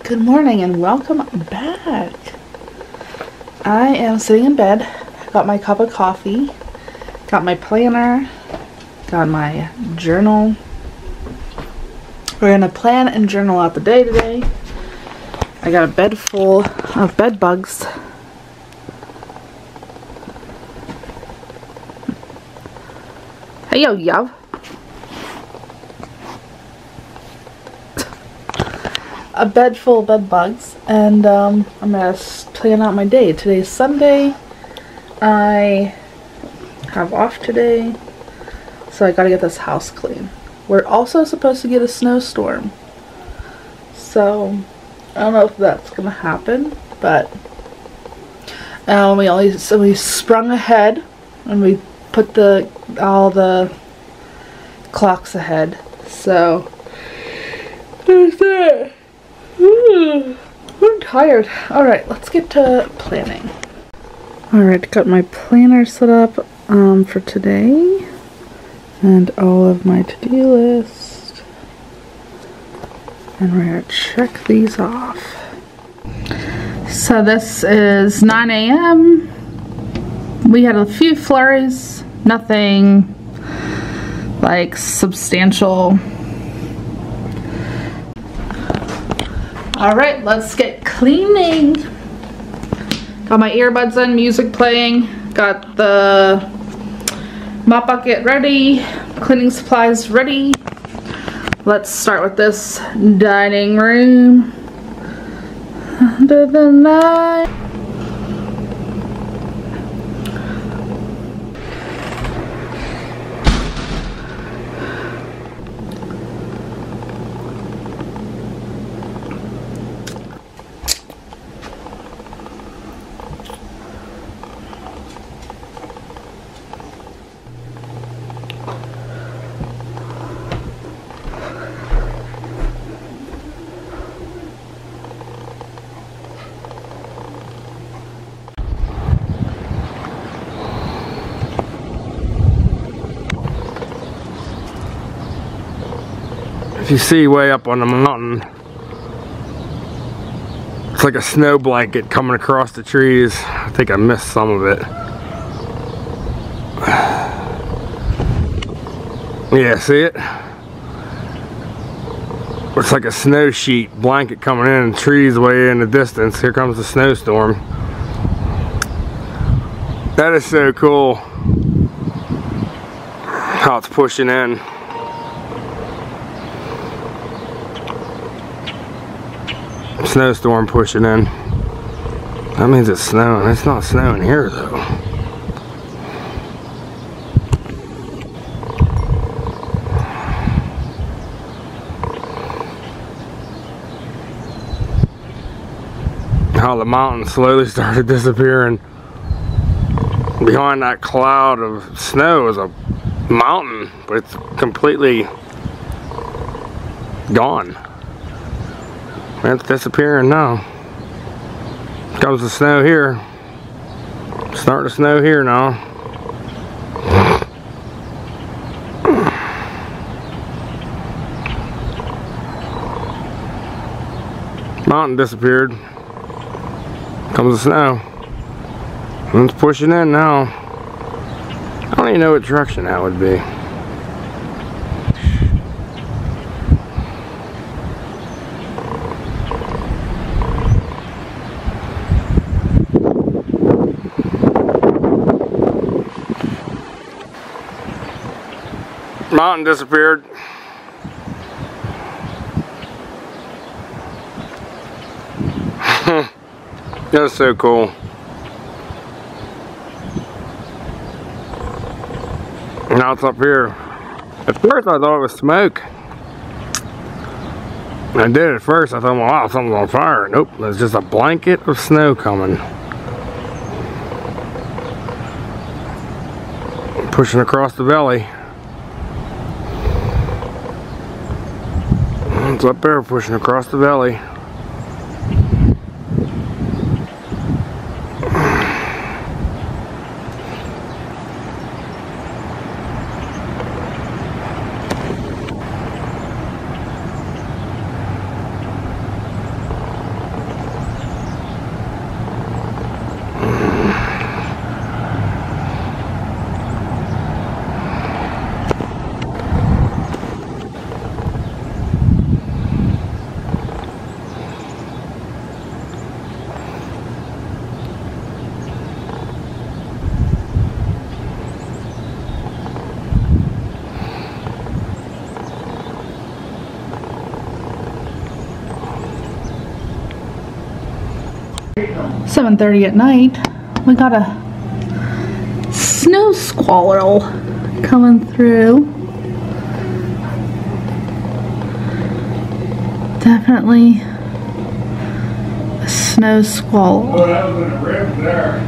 Good morning and welcome back. I am sitting in bed, got my cup of coffee, got my planner, got my journal. We're gonna plan and journal out the day today. I got a bed full of bed bugs. Hey yo, yuv. A bed full of bed bugs, and I'm gonna plan out my day. Today's Sunday. I have off today, so I gotta get this house clean. We're also supposed to get a snowstorm, so I don't know if that's gonna happen, but we sprung ahead and we put all the clocks ahead. So there's that. I'm tired. Alright, let's get to planning. Alright, got my planner set up for today and all of my to-do list. And we're going to check these off. So this is 9 a.m. We had a few flurries, nothing like substantial. Alright, let's get cleaning. Got my earbuds in, music playing, got the mop bucket ready, cleaning supplies ready. Let's start with this dining room. Under the night. If you see way up on the mountain, it's like a snow blanket coming across the trees. I think I missed some of it. Yeah, see it? It's like a snow sheet blanket coming in, trees way in the distance. Here comes the snowstorm. That is so cool how it's pushing in. Snowstorm pushing in. That means it's snowing. It's not snowing here though. How the mountain slowly started disappearing. Behind that cloud of snow is a mountain, but it's completely gone. It's disappearing now. Comes the snow here. Starting to snow here now. Mountain disappeared. Comes the snow. And it's pushing in now. I don't even know what direction that would be. Mountain disappeared. That's so cool. Now it's up here. At first I thought it was smoke. I did at first. I thought, wow, something's on fire. Nope, it's just a blanket of snow coming. Pushing across the valley. It's up there pushing across the valley. 7:30 at night. We got a snow squall coming through. Definitely a snow squall. Oh, that was in the ribs there.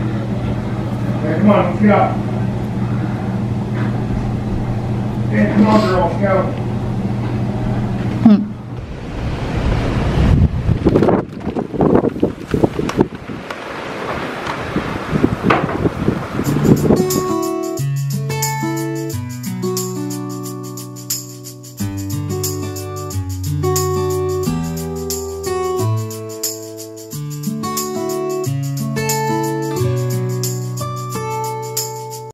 Hey, come on, let's go. Hey, come on, girl, let's go.